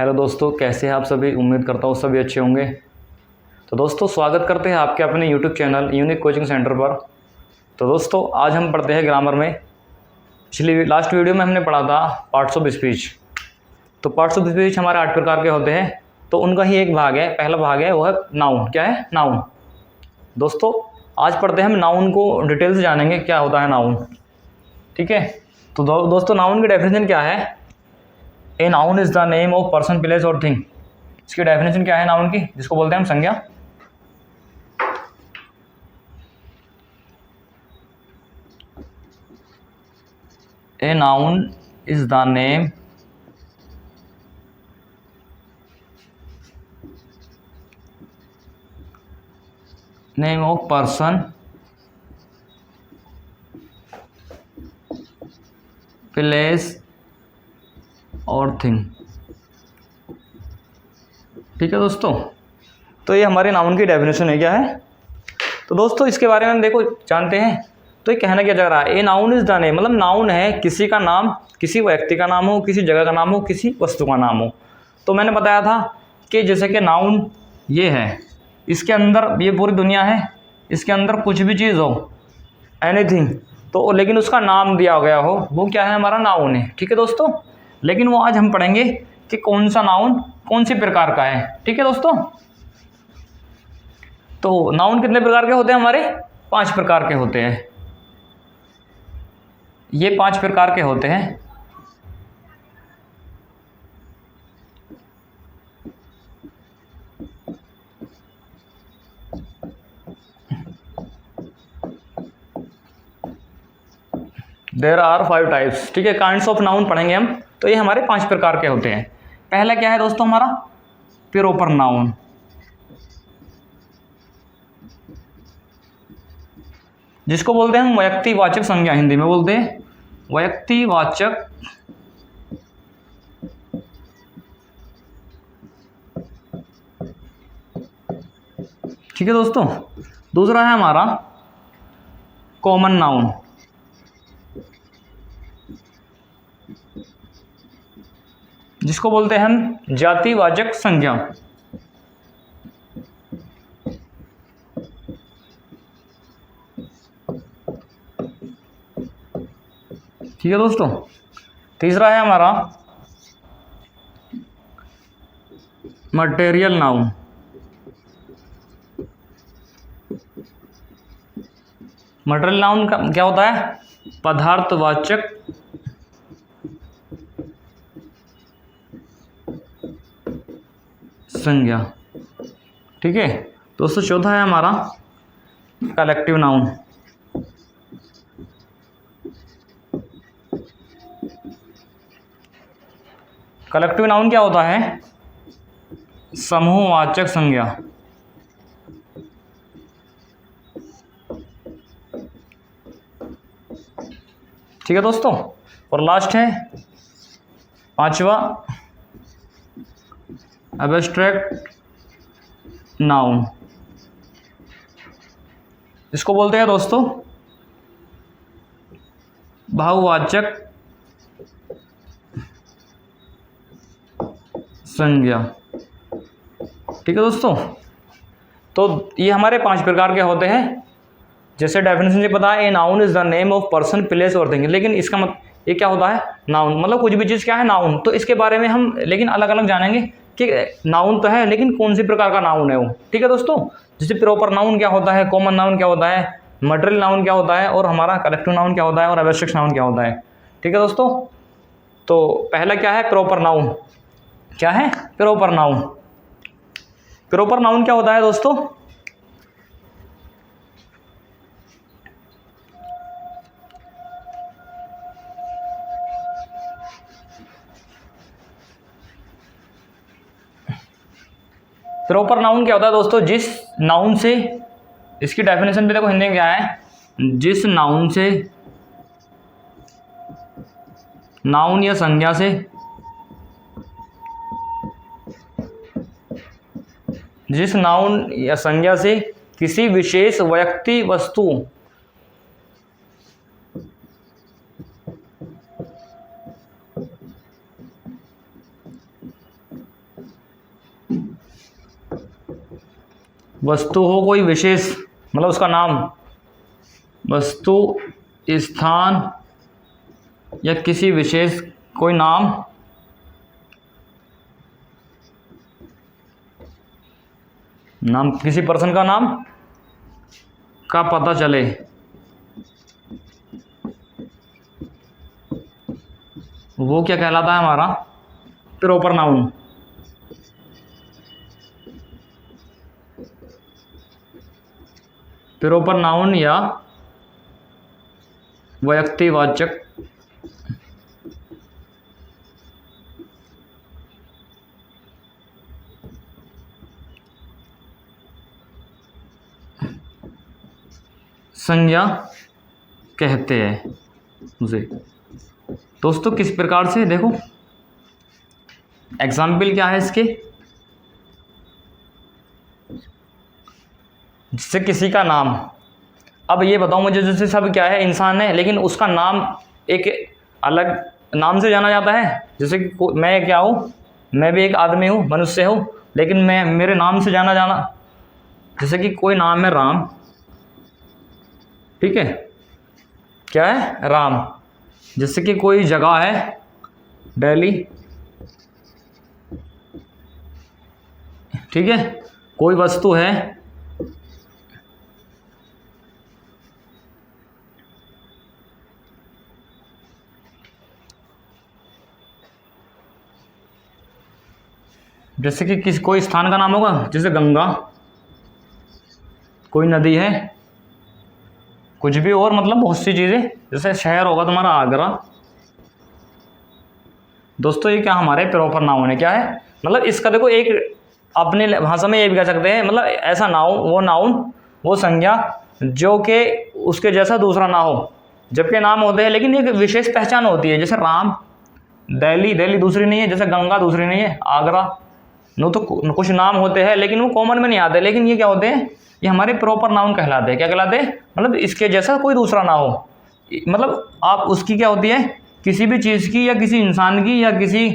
Hello दोस्तों, कैसे हैं आप सभी। उम्मीद करता हूँ सभी अच्छे होंगे। तो दोस्तों, स्वागत करते हैं आपके अपने YouTube channel unique coaching centre पर। तो दोस्तों, आज हम पढ़ते हैं ग्रामर में। पिछली लास्ट वीडियो में हमने पढ़ा था पार्ट्स ऑफ स्पीच। तो पार्ट्स ऑफ स्पीच हमारे 8 प्रकार के होते हैं। तो उनका ही एक भाग है, पहला भाग है वो है नाउन। क्या है? नाउन। दोस्तों, आज पढ़ते हैं हम नाउन को, डिटेल से जानेंगे क्या होता है नाउन। ठीक है। तो दोस्तों, नाउन की डेफिनेशन क्या है? A noun is the name of person, place और थिंग। इसकी डेफिनेशन क्या है नाउन की, जिसको बोलते हैं हम संज्ञा। A noun is the name of person, place और थिंग। ठीक है दोस्तों, तो ये हमारे नाउन की डेफिनेशन है। क्या है? तो दोस्तों, इसके बारे में हम देखो जानते हैं। तो ये कहना क्या जा रहा है? A noun is the name, मतलब नाउन है किसी का नाम, किसी व्यक्ति का नाम हो, किसी जगह का नाम हो, किसी वस्तु का नाम हो। तो मैंने बताया था कि जैसे कि नाउन ये है, इसके अंदर ये पूरी दुनिया है, इसके अंदर कुछ भी चीज़ हो, एनीथिंग, तो लेकिन उसका नाम दिया गया हो, वो क्या है? हमारा नाउन है। ठीक है दोस्तों। लेकिन वो आज हम पढ़ेंगे कि कौन सा नाउन कौन सी प्रकार का है। ठीक है दोस्तों। तो नाउन कितने प्रकार के होते हैं हमारे? 5 प्रकार के होते हैं। ये 5 प्रकार के होते हैं। There are 5 types. ठीक है, काइंड्स ऑफ नाउन पढ़ेंगे हम। तो ये हमारे 5 प्रकार के होते हैं। पहला क्या है दोस्तों हमारा? Proper noun. जिसको बोलते हैं हम व्यक्तिवाचक संज्ञा, हिंदी में बोलते हैं व्यक्तिवाचक ठीक है दोस्तों। दूसरा है हमारा कॉमन नाउन। जिसको बोलते हैं हम जातिवाचक संज्ञा। ठीक है दोस्तों। तीसरा है हमारा मटेरियल नाउन। मटेरियल नाउन का क्या होता है? पदार्थवाचक संज्ञा। ठीक है दोस्तों। चौथा है हमारा कलेक्टिव नाउन। कलेक्टिव नाउन क्या होता है? समूहवाचक संज्ञा। ठीक है दोस्तों। और लास्ट है 5वां एब्स्ट्रैक्ट नाउन। इसको बोलते हैं दोस्तों बहुवाचक संज्ञा। ठीक है दोस्तों। तो ये हमारे 5 प्रकार के होते हैं। जैसे डेफिनेशन से पता है, a noun is the name of person, place और थिंग। लेकिन इसका मतलब ये क्या होता है? नाउन मतलब कुछ भी चीज़ क्या है? नाउन। तो इसके बारे में हम लेकिन अलग अलग जानेंगे कि नाउन तो है, लेकिन कौन सी प्रकार का नाउन है वो। ठीक है दोस्तों। जैसे प्रॉपर नाउन क्या होता है, कॉमन नाउन क्या होता है, मटेरियल नाउन क्या होता है, और हमारा कलेक्टिव नाउन क्या होता है, और एब्स्ट्रैक्ट नाउन क्या होता है। ठीक है दोस्तों। तो पहला क्या है? Proper noun. क्या है? Proper noun. प्रॉपर नाउन क्या होता है दोस्तों? प्रॉपर नाउन क्या होता है दोस्तों? जिस नाउन से, इसकी डेफिनेशन भी देखो हिंदी में क्या है, जिस नाउन से, नाउन या संज्ञा से, जिस नाउन या संज्ञा से किसी विशेष व्यक्ति, वस्तु वस्तु हो कोई विशेष, मतलब उसका नाम, वस्तु, स्थान या किसी विशेष कोई नाम किसी पर्सन का नाम का पता चले, वो क्या कहलाता है हमारा प्रॉपर नाउन। प्रॉपर नाउन या व्यक्तिवाचक संज्ञा कहते हैं उसे। दोस्तों किस प्रकार से, देखो एग्जाम्पल क्या है इसके, जिससे किसी का नाम, अब ये बताओ मुझे, जैसे सब क्या है, इंसान है, लेकिन उसका नाम एक अलग नाम से जाना जाता है। जैसे कि मैं क्या हूँ, मैं भी एक आदमी हूँ, मनुष्य हूँ, लेकिन मैं मेरे नाम से जाना जैसे कि कोई नाम है राम, ठीक है, क्या है राम। जैसे कि कोई जगह है दिल्ली, ठीक है, कोई वस्तु है, जैसे कि कोई स्थान का नाम होगा, जैसे गंगा, कोई नदी है, कुछ भी, और मतलब बहुत सी चीज़ें, जैसे शहर होगा तुम्हारा आगरा। दोस्तों ये क्या हमारे प्रॉपर नाउन है, क्या है, मतलब इसका देखो एक अपने भाषा में ये भी कह सकते हैं, मतलब ऐसा नाउन वो संज्ञा जो कि उसके जैसा दूसरा ना हो, जबकि नाम होते हैं लेकिन एक विशेष पहचान होती है। जैसे राम, दिल्ली दूसरी नहीं है, जैसे गंगा दूसरी नहीं है, आगरा, नो तो कुछ नाम होते हैं लेकिन वो कॉमन में नहीं आते, लेकिन ये क्या होते हैं, ये हमारे प्रॉपर नाउन कहलाते हैं। क्या कहलाते हैं, मतलब इसके जैसा कोई दूसरा ना हो, मतलब आप उसकी क्या होती है, किसी भी चीज़ की या किसी इंसान की या किसी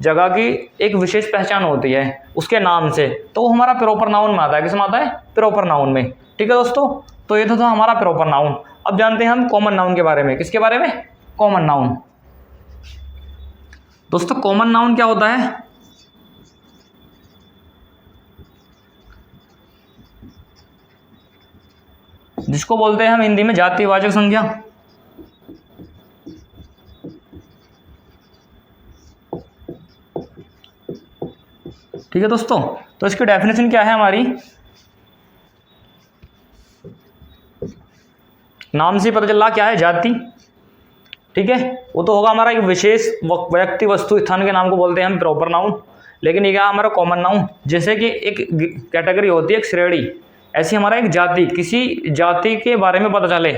जगह की एक विशेष पहचान होती है उसके नाम से, तो वो हमारा प्रॉपर नाउन में आता है। किसमें आता है, प्रॉपर नाउन में। ठीक है दोस्तों, तो ये तो था हमारा प्रॉपर नाउन। अब जानते हैं हम कॉमन नाउन के बारे में। किसके बारे में, कॉमन नाउन। दोस्तों कॉमन नाउन क्या होता है, जिसको बोलते हैं हम हिंदी में जातिवाचक संज्ञा। ठीक है दोस्तों, तो इसकी डेफिनेशन क्या है हमारी, नाम से पता चल रहा क्या है, जाति। ठीक है, वो तो होगा हमारा एक विशेष व्यक्ति, वस्तु, स्थान के नाम को बोलते हैं हम प्रॉपर नाउन। लेकिन ये क्या हमारा कॉमन नाउन, जैसे कि एक कैटेगरी होती है, एक श्रेणी, ऐसी हमारा एक जाति, किसी जाति के बारे में पता चले,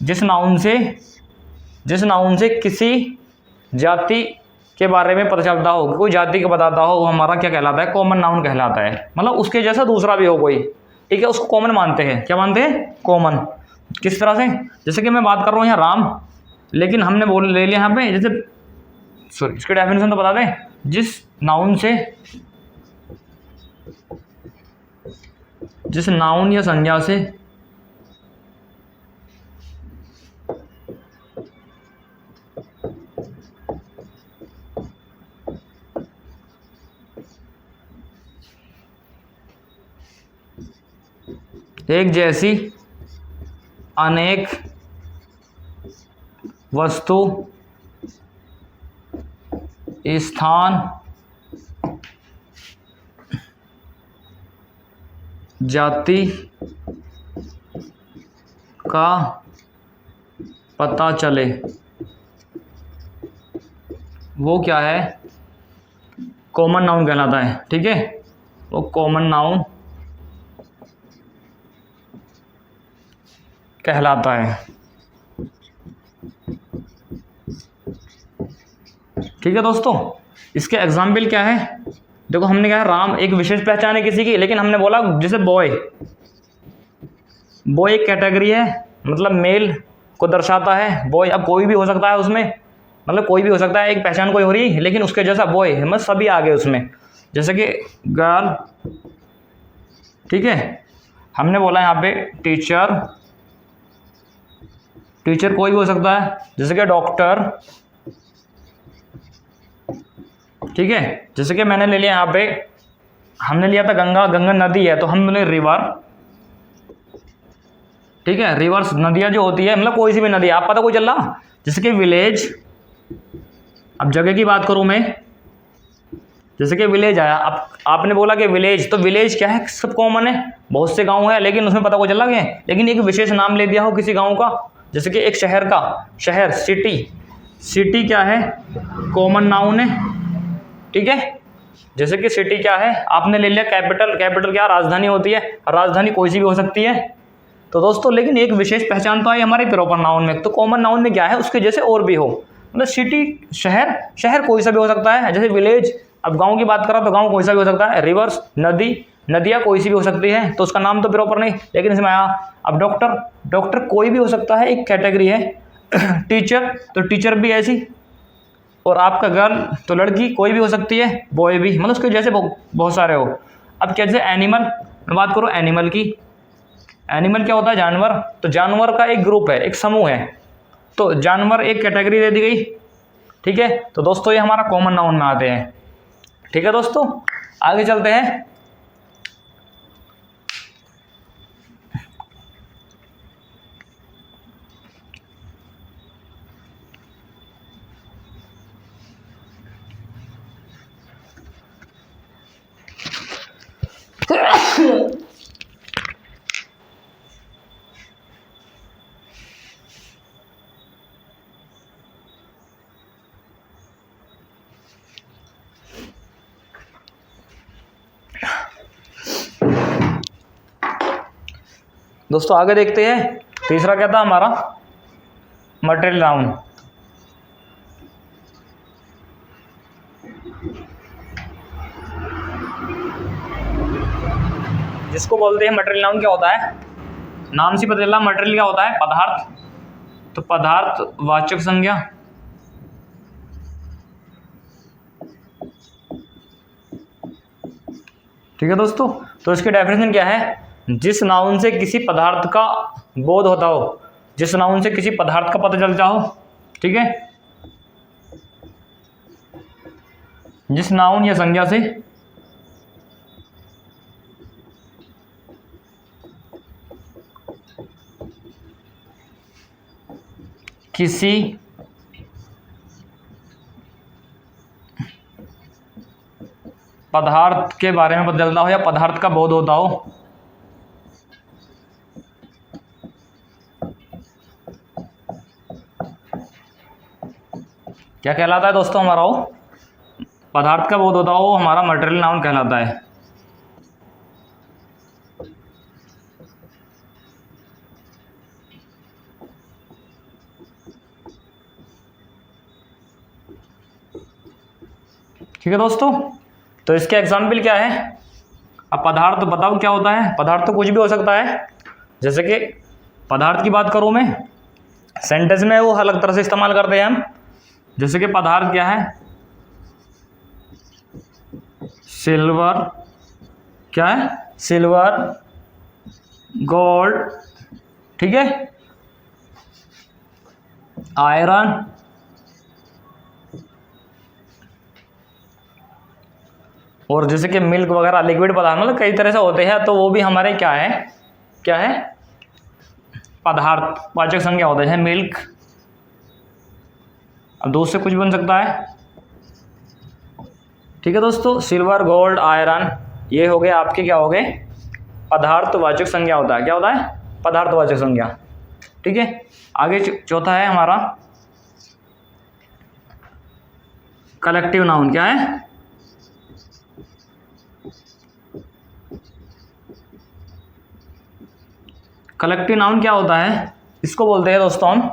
जिस नाउन से किसी जाति के बारे में पता चलता हो, कोई जाति को बताता हो, वो हमारा क्या कहलाता है, कॉमन नाउन कहलाता है। मतलब उसके जैसा दूसरा भी हो कोई, ठीक है, उसको कॉमन मानते हैं। क्या मानते हैं, कॉमन। किस तरह से, जैसे कि मैं बात कर रहा हूँ यहाँ राम, लेकिन हमने ले लिया यहाँ पे, जैसे सॉरी इसके डेफिनेशन तो बता दें, जिस नाउन या संज्ञा से एक जैसी अनेक वस्तु, स्थान, जाति का पता चले, वो क्या है, कॉमन नाउन कहलाता है। ठीक है, वो कॉमन नाउन कहलाता है। ठीक है दोस्तों, इसके एग्जाम्पल क्या है, देखो हमने कहा राम एक विशेष पहचान है किसी की, लेकिन हमने बोला जैसे बॉय एक कैटेगरी है, मतलब मेल को दर्शाता है बॉय। अब कोई भी हो सकता है उसमें, मतलब कोई भी हो सकता है, एक पहचान कोई हो रही है, लेकिन उसके जैसा बॉय, मतलब सभी आ गए उसमें। जैसे कि गर्ल, ठीक है, हमने बोला यहाँ पे टीचर, टीचर कोई भी हो सकता है, जैसे कि डॉक्टर, ठीक है। जैसे कि मैंने ले लिया यहाँ पे, हमने लिया था गंगा, गंगा नदी है तो हम बोले रिवर, ठीक है। रिवर्स नदियाँ जो होती है मतलब कोई सी भी नदी, आप पता कोई चल रहा। जैसे कि विलेज, अब जगह की बात करूँ मैं, जैसे कि विलेज आया, अब आपने बोला कि विलेज, तो विलेज क्या है, सब कॉमन है, बहुत से गांव है, लेकिन उसमें पता को चला गया, लेकिन एक विशेष नाम ले दिया हो किसी गांव का, जैसे कि एक शहर का, शहर सिटी, सिटी क्या है, कॉमन नाउन है, ठीक है। जैसे कि सिटी क्या है, आपने ले लिया कैपिटल, कैपिटल क्या राजधानी होती है, राजधानी कोई सी भी हो सकती है। तो दोस्तों लेकिन एक विशेष पहचान तो आई हमारे प्रॉपर नाउन में, तो कॉमन नाउन में क्या है, उसके जैसे और भी हो, मतलब सिटी शहर, शहर कोई सा भी हो सकता है, जैसे विलेज, अब गांव की बात करा तो गांव कोई सा भी हो सकता है, रिवर्स नदी, नदियाँ कोई सी भी हो सकती है, तो उसका नाम तो प्रॉपर नहीं, लेकिन इसमें आया। अब डॉक्टर, डॉक्टर कोई भी हो सकता है, एक कैटेगरी है। टीचर, तो टीचर भी ऐसी, और आपका गर्ल तो लड़की कोई भी हो सकती है, बॉय भी, मतलब उसके जैसे बहुत सारे हो। अब कैसे एनिमल, मैं बात करूँ एनिमल की, एनिमल क्या होता है, जानवर, तो जानवर का एक ग्रुप है, एक समूह है, तो जानवर एक कैटेगरी दे दी गई, ठीक है। तो दोस्तों ये हमारा कॉमन नाउन में आते हैं, ठीक है। दोस्तों आगे चलते हैं। दोस्तों आगे देखते हैं, तीसरा क्या था हमारा, मटेरियल नाउन। जिसको बोलते हैं मटेरियल नाउन, क्या होता है, नाम से पता चला, मटेरियल क्या होता है, पदार्थ, तो पदार्थ वाचक संज्ञा, ठीक है दोस्तों। तो इसकी डेफिनेशन क्या है, जिस नाउन से किसी पदार्थ का बोध होता हो, जिस नाउन से किसी पदार्थ का पता चलता हो, ठीक है, जिस नाउन या संज्ञा से किसी पदार्थ के बारे में पता चलता हो या पदार्थ का बोध होता हो, क्या कहलाता है दोस्तों हमारा, वो पदार्थ का बोध होता हो, हमारा मटेरियल नाउन कहलाता है। ठीक है दोस्तों, तो इसके एग्जाम्पल क्या है, अब पदार्थ बताओ क्या होता है, पदार्थ तो कुछ भी हो सकता है। जैसे कि पदार्थ की बात करूं मैं, सेंटेंस में वो अलग तरह से इस्तेमाल करते हैं हम, जैसे कि पदार्थ क्या है, सिल्वर, क्या है, सिल्वर, गोल्ड, ठीक है, आयरन, और जैसे कि मिल्क वगैरह लिक्विड पदार्थ, मतलब कई तरह से होते हैं, तो वो भी हमारे क्या है, क्या है, पदार्थ वाचक संज्ञा होते हैं। मिल्क, अब दूध से कुछ बन सकता है, ठीक है दोस्तों। सिल्वर, गोल्ड, आयरन, ये हो गए आपके, क्या हो गए, पदार्थवाचक संज्ञा होता है, क्या होता है, पदार्थवाचक संज्ञा, ठीक है। आगे चौथा है हमारा कलेक्टिव नाउन, क्या है, कलेक्टिव नाउन क्या होता है, इसको बोलते हैं दोस्तों हम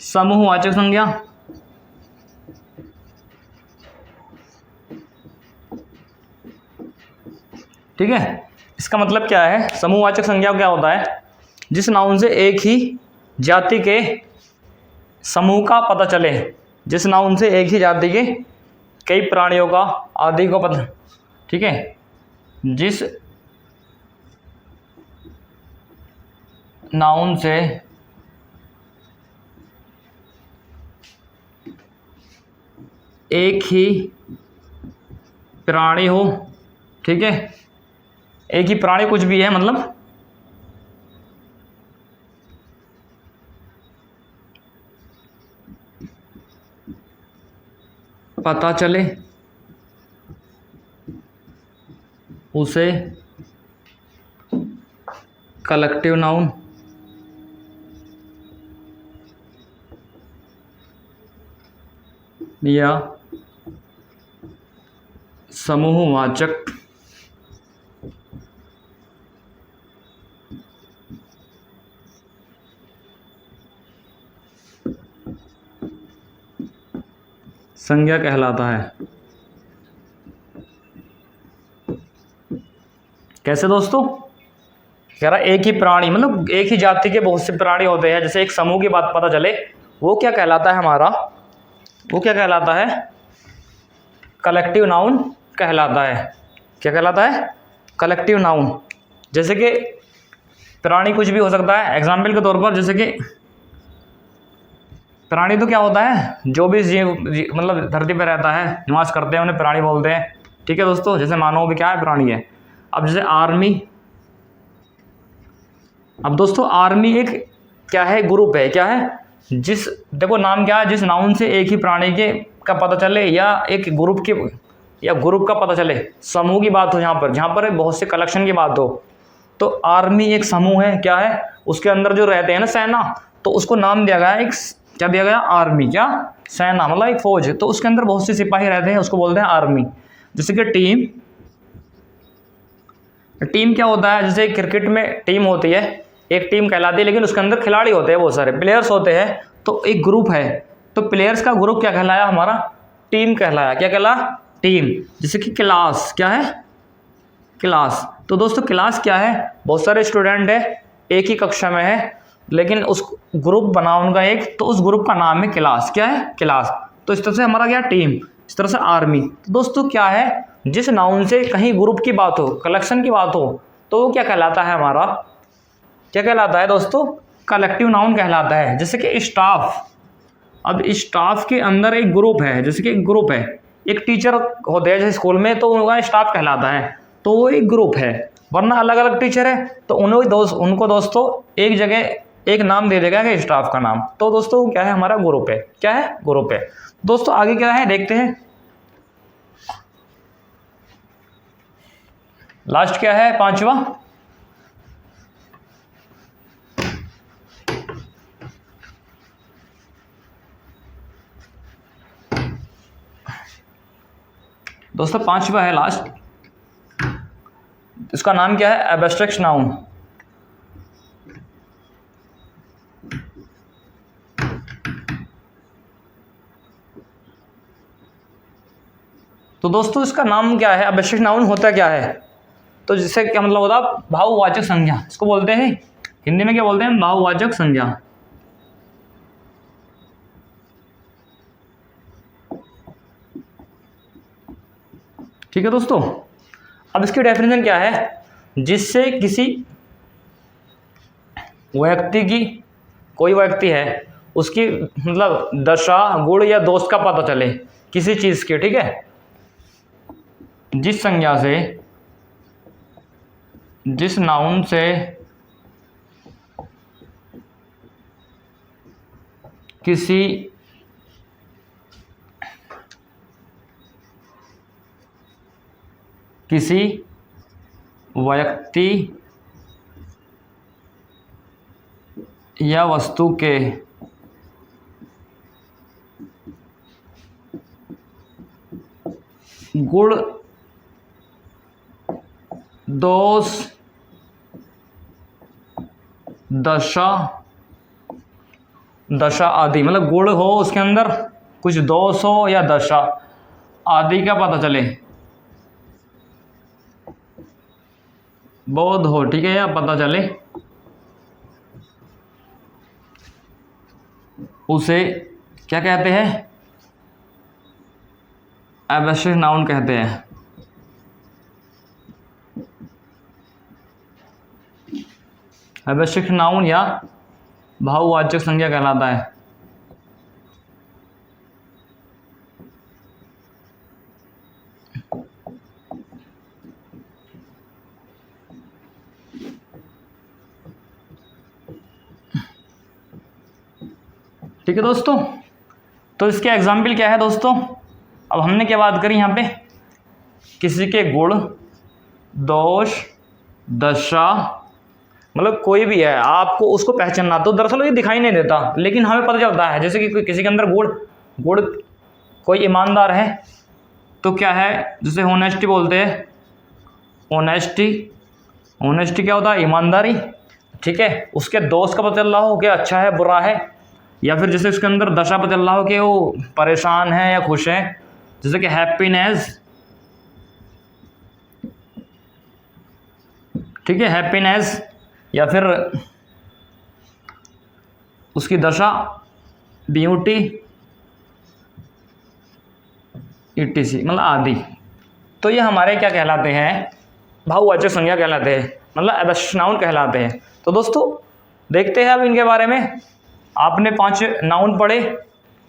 समूहवाचक संज्ञा, ठीक है। इसका मतलब क्या है, समूहवाचक संज्ञा क्या होता है, जिस नाउन से एक ही जाति के समूह का पता चले, जिस नाउन से एक ही जाति के कई प्राणियों का आदि को पता, ठीक है, जिस नाउन से एक ही प्राणी हो, ठीक है, एक ही प्राणी कुछ भी है मतलब पता चले उसे कलेक्टिव नाउन या समूहवाचक संज्ञा कहलाता है। कैसे दोस्तों? कह रहा एक ही प्राणी मतलब एक ही जाति के बहुत से प्राणी होते हैं, जैसे एक समूह की बात पता चले, वो क्या कहलाता है हमारा, वो क्या कहलाता है, कलेक्टिव नाउन कहलाता है। क्या कहलाता है? Collective noun. जैसे कि प्राणी कुछ भी हो सकता है, एग्जाम्पल के तौर पर जैसे कि प्राणी तो क्या होता है, जो भी जीव मतलब धरती पर रहता है, निवास करते हैं, उन्हें प्राणी बोलते हैं, ठीक है दोस्तों। जैसे मानव भी क्या है, प्राणी है। अब जैसे आर्मी, अब दोस्तों आर्मी एक क्या है, ग्रुप है, क्या है, जिस देखो नाम क्या है, जिस नाउन से एक ही प्राणी के का पता चले या एक ग्रुप के या ग्रुप का पता चले, समूह की बात हो, जहाँ पर बहुत से कलेक्शन की बात हो, तो आर्मी एक समूह है, क्या है, उसके अंदर जो रहते हैं ना सेना, तो उसको नाम दिया गया एक, क्या दिया गया, आर्मी, क्या, सेना मतलब एक फौज, तो उसके अंदर बहुत से सिपाही रहते हैं, उसको बोलते हैं आर्मी। जैसे कि टीम, टीम क्या होता है, जैसे क्रिकेट में टीम होती है, एक टीम कहलाती है, लेकिन उसके अंदर खिलाड़ी होते हैं, बहुत सारे प्लेयर्स होते हैं, तो एक ग्रुप है, तो प्लेयर्स का ग्रुप क्या कहलाया हमारा, टीम कहलाया। क्या कहलाया? टीम। जैसे कि क्लास, क्या है, क्लास। तो दोस्तों क्लास क्या है, बहुत सारे स्टूडेंट है, एक ही कक्षा में है, लेकिन उस ग्रुप बना उनका एक, तो उस ग्रुप का नाम है क्लास। क्या है? क्लास। तो इस तरह से हमारा क्या, टीम, इस तरह से आर्मी। तो दोस्तों क्या है, जिस नाउन से कहीं ग्रुप की बात हो, कलेक्शन की बात हो, तो वो क्या कहलाता है हमारा, क्या कहलाता है दोस्तों, कलेक्टिव नाउन कहलाता है। जैसे कि स्टाफ, अब स्टाफ के अंदर एक ग्रुप है, जैसे कि एक ग्रुप है, एक टीचर होते हैं जैसे स्कूल में, तो उनका स्टाफ कहलाता है, तो वो एक ग्रुप है, वरना अलग अलग टीचर है तो उनको दोस्तों एक जगह एक नाम दे देगा कि स्टाफ का नाम, तो दोस्तों क्या है, हमारा ग्रुप है। क्या है? ग्रुप है। दोस्तों आगे क्या है देखते हैं, लास्ट क्या है, पांचवा, दोस्तों पांचवा है लास्ट, इसका नाम क्या है, एब्स्ट्रैक्ट नाउन। तो दोस्तों इसका नाम क्या है, एब्स्ट्रैक्ट नाउन होता क्या है, तो जिससे क्या मतलब होता, भाववाचक संज्ञा, इसको बोलते हैं हिंदी में क्या बोलते हैं, भाववाचक संज्ञा। ठीक है दोस्तों। अब इसकी डेफिनेशन क्या है, जिससे किसी व्यक्ति की, कोई व्यक्ति है, उसकी मतलब दशा, गुण या दोष का पता चले किसी चीज के, ठीक है, जिस संज्ञा से, जिस नाउन से किसी व्यक्ति या वस्तु के गुण, दोष, दशा आदि, मतलब गुण हो उसके अंदर, कुछ दोष हो या दशा आदि का पता चले, बोध हो, ठीक है, या पता चले, उसे क्या कहते हैं, एब्स्ट्रैक्ट नाउन कहते हैं। एब्स्ट्रैक्ट नाउन या भाववाचक संज्ञा कहलाता है। ठीक है दोस्तों, तो इसके एग्जाम्पल क्या है दोस्तों। अब हमने क्या बात करी यहाँ पे, किसी के गुण, दोष, दशा, मतलब कोई भी है आपको उसको पहचानना, तो दरअसल ये दिखाई नहीं देता लेकिन हमें पता चलता है। जैसे कि कोई किसी के अंदर गुण कोई ईमानदार है तो क्या है, जैसे होनेस्टी बोलते हैं, होनेस्टी क्या होता है, ईमानदारी। ठीक है, उसके दोस्त का पता चल रहा हो कि अच्छा है बुरा है, या फिर जैसे उसके अंदर दशा पता चल रहा हो कि वो परेशान है या खुश है, जैसे कि हैप्पीनेस। ठीक है, हैप्पीनेस, या फिर उसकी दशा ब्यूटी, ईटीसी, मतलब आदि। तो ये हमारे क्या कहलाते हैं, भाववाचक संज्ञा कहलाते हैं, मतलब एब्स्ट्रैक्ट नाउन कहलाते हैं। तो दोस्तों देखते हैं अब इनके बारे में। आपने 5 नाउन पढ़े,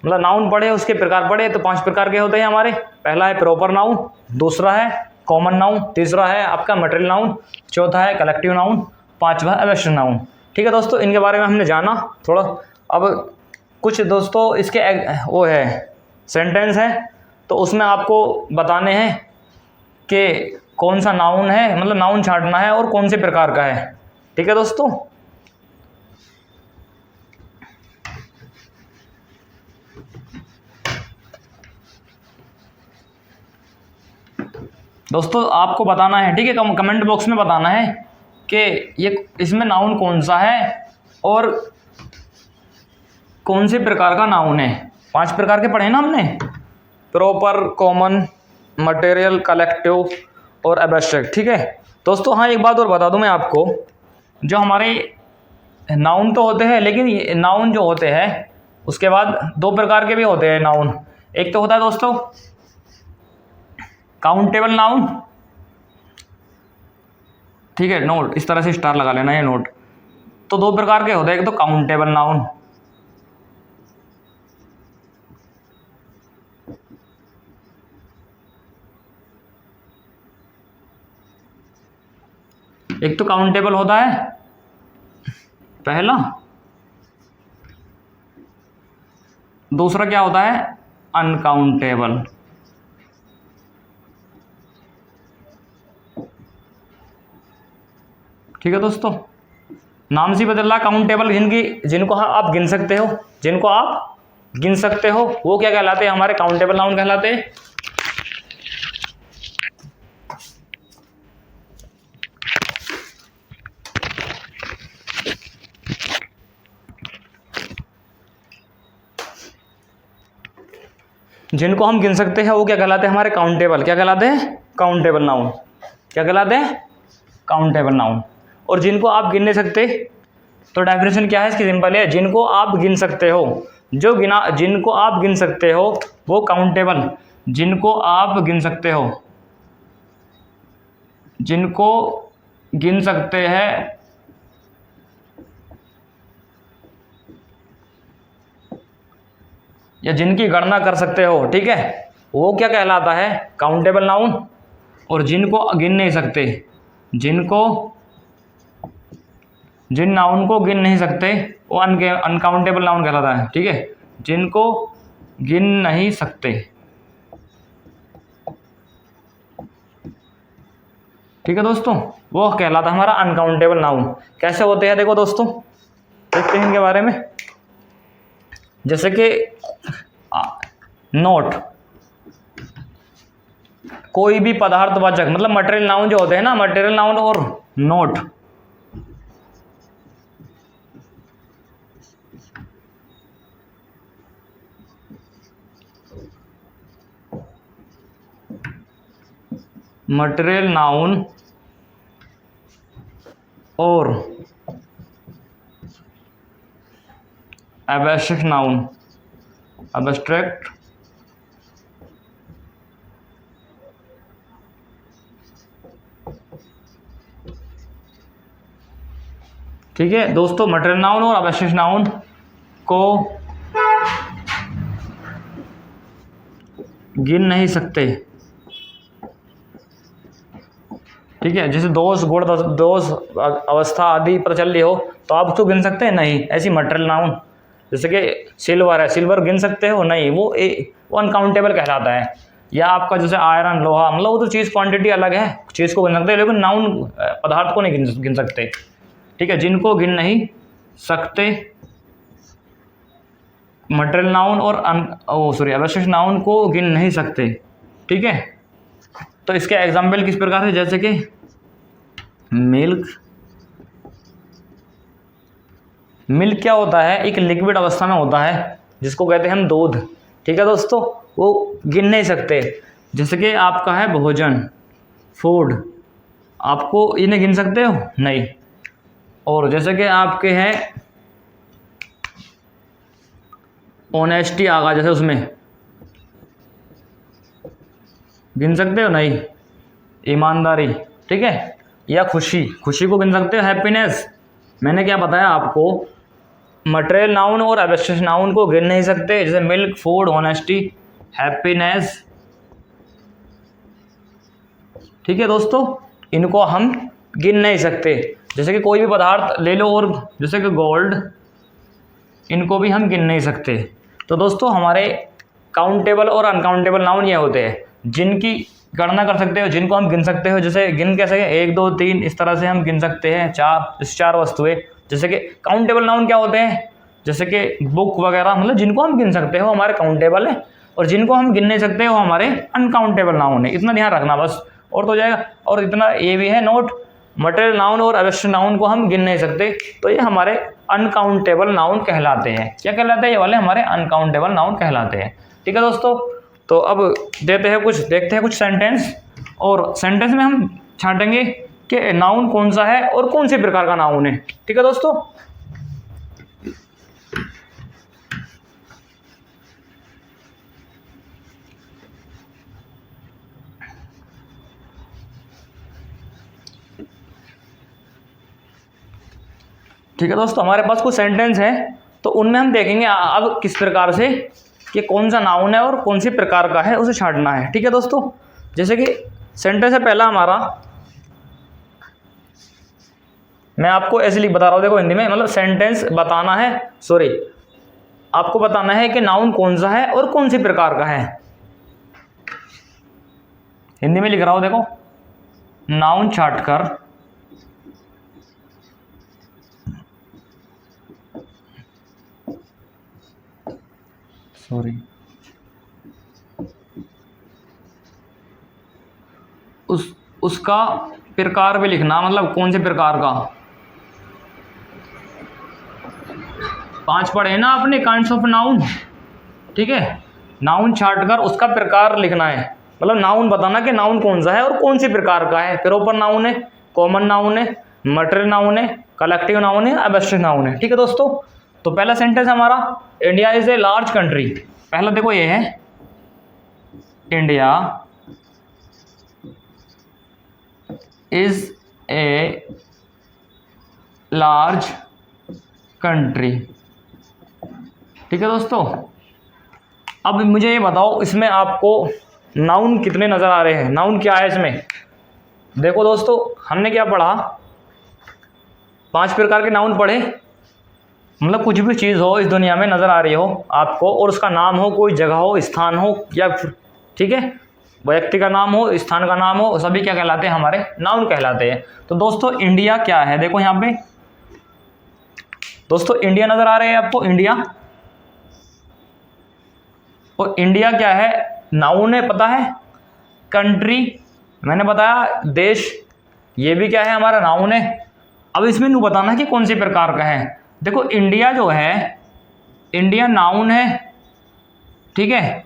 मतलब नाउन पढ़े, उसके प्रकार पढ़े। तो 5 प्रकार के होते हैं हमारे। पहला है प्रॉपर नाउन, दूसरा है कॉमन नाउन, तीसरा है आपका मटेरियल नाउन, चौथा है कलेक्टिव नाउन, पांचवा एब्स्ट्रैक्ट नाउन। ठीक है दोस्तों, इनके बारे में हमने जाना थोड़ा। अब कुछ दोस्तों इसके वो है सेंटेंस है, तो उसमें आपको बताने हैं कि कौन सा नाउन है, मतलब नाउन छांटना है और कौन से प्रकार का है। ठीक है दोस्तों, आपको बताना है, ठीक है, कमेंट बॉक्स में बताना है कि ये इसमें नाउन कौन सा है और कौन से प्रकार का नाउन है। 5 प्रकार के पढ़े ना हमने, प्रॉपर, कॉमन, मटेरियल, कलेक्टिव और एब्स्ट्रैक्ट। ठीक है दोस्तों, हाँ एक बात और बता दूं मैं आपको, जो हमारे नाउन तो होते हैं, लेकिन नाउन जो होते हैं उसके बाद 2 प्रकार के भी होते हैं नाउन। एक तो होता है दोस्तों काउंटेबल नाउन। ठीक है, नोट इस तरह से स्टार लगा लेना, ये नोट। तो 2 प्रकार के होते हैं, एक तो काउंटेबल नाउन, एक तो काउंटेबल होता है पहला, दूसरा क्या होता है अनकाउंटेबल। ठीक है दोस्तों, नाम से बदल रहा। काउंटेबल जिनको आप गिन सकते हो, जिनको आप गिन सकते हो वो क्या कहलाते हैं, हमारे काउंटेबल नाउन कहलाते हैं। जिनको हम गिन सकते हैं वो क्या कहलाते हैं, हमारे काउंटेबल। क्या कहलाते हैं, काउंटेबल नाउन। क्या कहलाते हैं, काउंटेबल नाउन। और जिनको आप गिन नहीं सकते, तो डेफिनेशन क्या है इसकी, सिंपल है, जिनको आप गिन सकते हो, जिनको आप गिन सकते हो वो काउंटेबल। जिनको आप गिन सकते हो, जिनको गिन सकते हैं या जिनकी गणना कर सकते हो, ठीक है, वो क्या कहलाता है, काउंटेबल नाउन। और जिनको गिन नहीं सकते, जिन नाउन को गिन नहीं सकते वो अनकाउंटेबल नाउन कहलाता है। ठीक है, जिनको गिन नहीं सकते। ठीक है दोस्तों, वो कहलाता है हमारा अनकाउंटेबल नाउन। कैसे होते हैं देखो दोस्तों, देखते हैं इनके बारे में। जैसे कि नोट, कोई भी पदार्थवाचक, मतलब मटेरियल नाउन जो होते हैं ना, मटेरियल नाउन और नोट। मटेरियल नाउन और एब्स्ट्रैक्ट नाउन, एब्स्ट्रैक्ट ठीक है दोस्तों, मटेरियल नाउन और अवशिष्ट नाउन को गिन नहीं सकते। ठीक है, जैसे दोष, गुण, दोष, अवस्था आदि पता चल रही हो तो आप उसको गिन सकते हैं? नहीं। ऐसी मटेरियल नाउन, जैसे कि सिल्वर है, सिल्वर गिन सकते हो? नहीं, वो अनकाउंटेबल कहलाता है। या आपका जैसे आयरन, लोहा, मतलब वो तो चीज़ क्वांटिटी अलग है, चीज़ को गिन सकते हैं, लेकिन नाउन पदार्थ को नहीं गिन सकते। ठीक है, जिनको गिन नहीं सकते मटेरियल नाउन और अवशिष्ट नाउन को गिन नहीं सकते। ठीक है, तो इसके एग्जाम्पल किस प्रकार है, जैसे कि मिल्क। मिल्क क्या होता है? एक लिक्विड अवस्था में होता है, जिसको कहते हैं हम दूध। ठीक है दोस्तों, वो गिन नहीं सकते। जैसे कि आपका है भोजन, फूड, आपको इन्हें गिन सकते हो? नहीं। और जैसे कि आपके हैं ऑनेस्टी आगा, जैसे उसमें गिन सकते हो? नहीं। ईमानदारी, ठीक है, या खुशी, खुशी को गिन सकते हो? हैप्पीनेस। मैंने क्या बताया आपको, मटेरियल नाउन और अवशिष्ट नाउन को गिन नहीं सकते, जैसे मिल्क, फूड, ऑनेस्टी, हैप्पीनेस। ठीक है दोस्तों, इनको हम गिन नहीं सकते। जैसे कि कोई भी पदार्थ ले लो, और जैसे कि गोल्ड, इनको भी हम गिन नहीं सकते। तो दोस्तों, हमारे काउंटेबल और अनकाउंटेबल नाउन ये होते हैं जिनकी गणना कर सकते हो, जिनको हम गिन सकते हो। जैसे गिन कैसे, 1 2 3 इस तरह से हम गिन सकते हैं, 4 वस्तुएं। जैसे कि काउंटेबल नाउन क्या होते हैं, जैसे कि बुक वगैरह, मतलब जिनको हम गिन सकते हो हमारे काउंटेबल है, और जिनको हम गिन नहीं सकते वो हमारे अनकाउंटेबल नाउन है। इतना ध्यान रखना बस, और तो हो जाएगा। और इतना ये भी है नोट, मटेरियल नाउन और अवशिष्ट नाउन को हम गिन नहीं सकते, तो ये हमारे अनकाउंटेबल नाउन कहलाते हैं। क्या कहलाते हैं? ये वाले हमारे अनकाउंटेबल नाउन कहलाते हैं। ठीक है दोस्तों, तो अब देखते हैं कुछ सेंटेंस, और सेंटेंस में हम छांटेंगे कि नाउन कौन सा है और कौन से प्रकार का नाउन है। ठीक है दोस्तों, ठीक है दोस्तों, हमारे पास कुछ सेंटेंस है, तो उनमें हम देखेंगे अब किस प्रकार से कि कौन सा नाउन है और कौन सी प्रकार का है, उसे छांटना है। ठीक है दोस्तों, जैसे कि सेंटेंस है पहला हमारा, मैं आपको ऐसे लिख बता रहा हूँ, देखो हिंदी में, मतलब सेंटेंस बताना है, सॉरी, आपको बताना है कि नाउन कौन सा है और कौन सी प्रकार का है। हिंदी में लिख रहा हूँ, देखो, नाउन छांटकर उसका प्रकार भी लिखना, मतलब कौन से प्रकार का। 5 पढ़े ना आपने, काइंड्स ऑफ नाउन। ठीक है, नाउन छांटकर उसका प्रकार लिखना है, मतलब नाउन बताना कि नाउन कौन सा है और कौन सी प्रकार का है। प्रॉपर नाउन है, कॉमन नाउन है, मटेरियल नाउन है, कलेक्टिव नाउन है, अब्स्ट्रैक्ट नाउन है। ठीक है दोस्तों, तो पहला सेंटेंस हमारा, India is a large country. पहला देखो ये है, India is a large country. ठीक है दोस्तों, अब मुझे ये बताओ, इसमें आपको नाउन कितने नज़र आ रहे हैं? नाउन क्या है इसमें? देखो दोस्तों, हमने क्या पढ़ा, 5 प्रकार के नाउन पढ़े, मतलब कुछ भी चीज़ हो इस दुनिया में नज़र आ रही हो आपको, और उसका नाम हो, कोई जगह हो, स्थान हो, या ठीक है, व्यक्ति का नाम हो, स्थान का नाम हो, सभी क्या कहलाते हैं? हमारे नाउन कहलाते हैं। तो दोस्तों, इंडिया क्या है? देखो यहाँ पे दोस्तों, इंडिया नज़र आ रहे हैं आपको, इंडिया, और इंडिया क्या है? नाउन है, पता है। कंट्री मैंने बताया, देश, ये भी क्या है? हमारा नाउन है। अब इसमें नू बताना कि कौन सी प्रकार का है। देखो, इंडिया जो है, इंडिया नाउन है, ठीक है,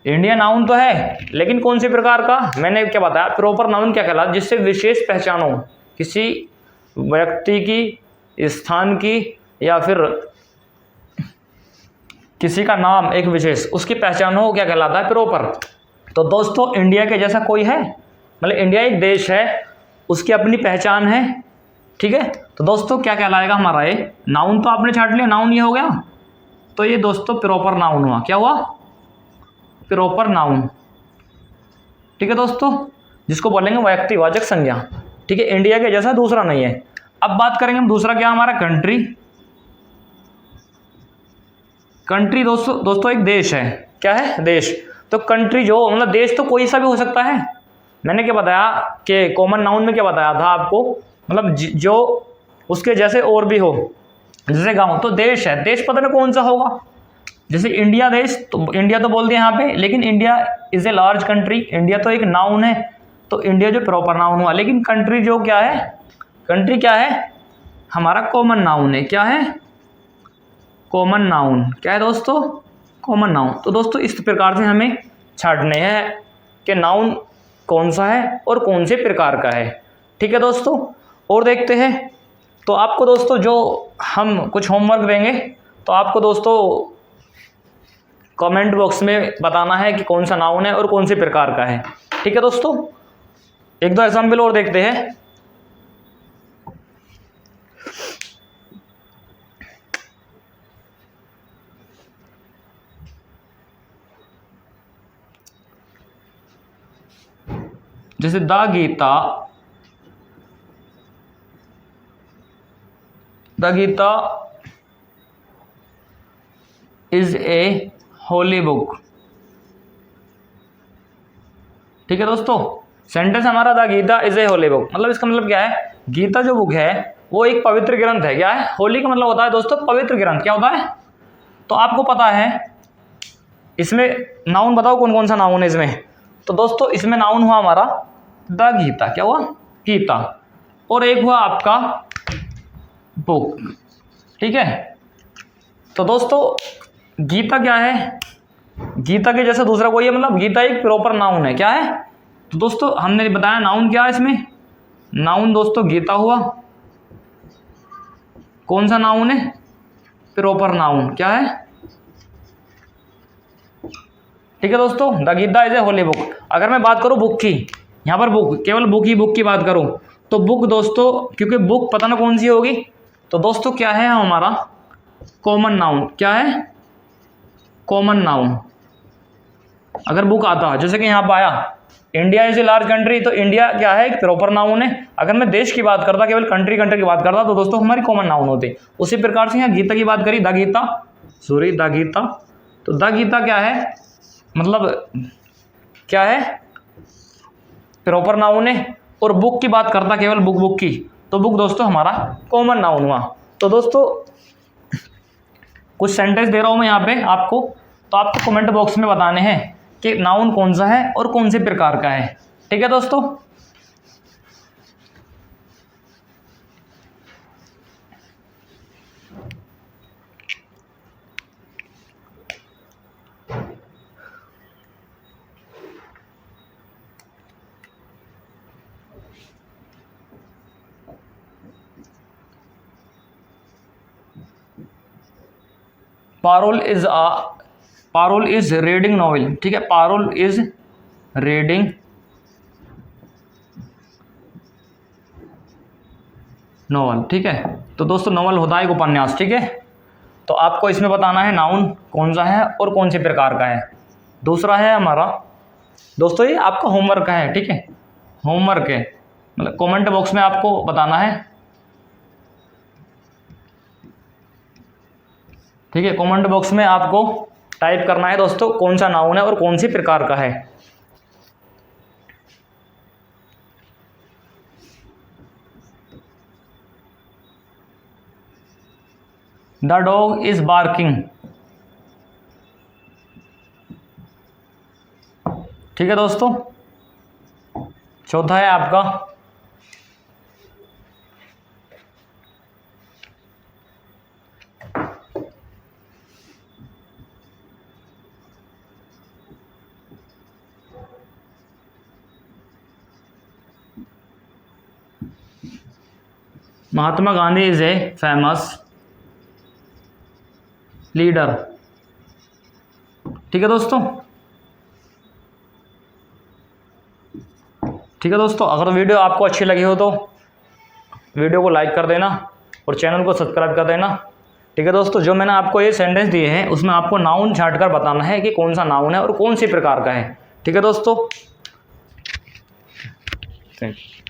इंडिया नाउन तो है, लेकिन कौन सी प्रकार का? मैंने क्या बताया, प्रॉपर नाउन क्या कहलाता? जिससे विशेष पहचान हो, किसी व्यक्ति की, स्थान की, या फिर किसी का नाम एक विशेष, उसकी पहचान हो, क्या कहलाता है? प्रॉपर। तो दोस्तों, इंडिया के जैसा कोई है? मतलब इंडिया एक देश है, उसकी अपनी पहचान है, ठीक है। तो दोस्तों क्या कहलाएगा हमारा ये नाउन, तो आपने छाट लिया, नाउन ये हो गया। तो ये दोस्तों प्रॉपर नाउन हुआ, क्या हुआ, प्रॉपर नाउन, ठीक है दोस्तों, जिसको बोलेंगे व्यक्तिवाचक संज्ञा, ठीक है। इंडिया के जैसा दूसरा नहीं है। अब बात करेंगे हम दूसरा क्या हमारा कंट्री। कंट्री दोस्तों एक देश है, क्या है, देश। तो कंट्री जो मतलब देश तो कोई सा भी हो सकता है। मैंने क्या बताया कि कॉमन नाउन में क्या बताया था आपको, मतलब जो उसके जैसे और भी हो, जैसे गांव, तो देश है, देश पता नहीं कौन सा होगा। जैसे इंडिया देश, तो इंडिया तो बोल दिया यहाँ पे, लेकिन India is a large country, India तो एक नाउन है, तो इंडिया जो प्रॉपर नाउन हुआ। लेकिन कंट्री जो क्या है, कंट्री क्या है हमारा कॉमन नाउन है, क्या है, कॉमन नाउन, क्या है दोस्तों, कॉमन नाउन। तो दोस्तों इस प्रकार से हमें छांटने हैं कि नाउन कौन सा है और कौन से प्रकार का है, ठीक है दोस्तों। और देखते हैं, तो आपको दोस्तों जो हम कुछ होमवर्क देंगे, तो आपको दोस्तों कमेंट बॉक्स में बताना है कि कौन सा नाउन है और कौन से प्रकार का है, ठीक है दोस्तों। एक दो एग्जाम्पल और देखते हैं। जैसे the Gita, the Gita is a holy book, ठीक है दोस्तों। सेंटेंस हमारा the Gita is a holy book, मतलब इसका मतलब क्या है, गीता जो बुक है वो एक पवित्र ग्रंथ है, क्या है, होली का मतलब होता है दोस्तों पवित्र ग्रंथ, क्या होता है। तो आपको पता है इसमें नाउन बताओ कौन कौन सा नाउन है इसमें। तो दोस्तों इसमें नाउन हुआ हमारा द गीता, क्या हुआ, गीता, और एक हुआ आपका बुक, ठीक है। तो दोस्तों गीता क्या है, गीता के जैसा दूसरा कोई है, मतलब गीता एक प्रॉपर नाउन है, क्या है। तो दोस्तों हमने बताया नाउन क्या है इसमें, नाउन दोस्तों गीता हुआ, कौन सा नाउन है, प्रॉपर नाउन, क्या है, ठीक है दोस्तों। The Gita is a holy book. अगर मैं बात करूं बुक की, यहाँ पर बुक, केवल बुक की बात करूं, तो बुक दोस्तों, क्योंकि बुक पता ना कौन सी होगी, तो दोस्तों क्या है हमारा कॉमन नाउन, क्या है, कॉमन नाउन। अगर बुक आता, जैसे कि यहाँ पर आया India is a large country, तो इंडिया क्या है, एक प्रॉपर नाउन है। अगर मैं देश की बात करता, केवल कंट्री की बात करता, तो दोस्तों हमारी कॉमन नाउन होती। उसी प्रकार से यहाँ गीता की बात करी, द गीता, तो द गीता क्या है, मतलब क्या है, प्रॉपर नाउन है। और बुक की बात करता केवल बुक की, तो बुक दोस्तों हमारा कॉमन नाउन हुआ। तो दोस्तों कुछ सेंटेंस दे रहा हूं मैं यहाँ पे आपको, तो आपको कमेंट बॉक्स में बताने हैं कि नाउन कौन सा है और कौन से प्रकार का है, ठीक है दोस्तों। पारुल इज रीडिंग नॉवेल, ठीक है, पारुल इज रीडिंग नॉवल, ठीक है। तो दोस्तों नॉवल होता है एक उपन्यास, ठीक है। तो आपको इसमें बताना है नाउन कौन सा है और कौन से प्रकार का है। दूसरा है हमारा दोस्तों, ये आपका होमवर्क है, ठीक है, होमवर्क है, मतलब कमेंट बॉक्स में आपको बताना है, ठीक है। कमेंट बॉक्स में आपको टाइप करना है दोस्तों कौन सा नाउन है और कौन सी प्रकार का है। द डॉग इज बार्किंग, ठीक है दोस्तों। चौथा है आपका Mahatma Gandhi is a famous leader, ठीक है दोस्तों, ठीक है दोस्तों। अगर वीडियो आपको अच्छी लगी हो तो वीडियो को लाइक कर देना और चैनल को सब्सक्राइब कर देना। ठीक है दोस्तों, जो मैंने आपको ये सेंटेंस दिए हैं उसमें आपको नाउन छांट कर बताना है कि कौन सा नाउन है और कौन सी प्रकार का है। ठीक है दोस्तों, थैंक यू।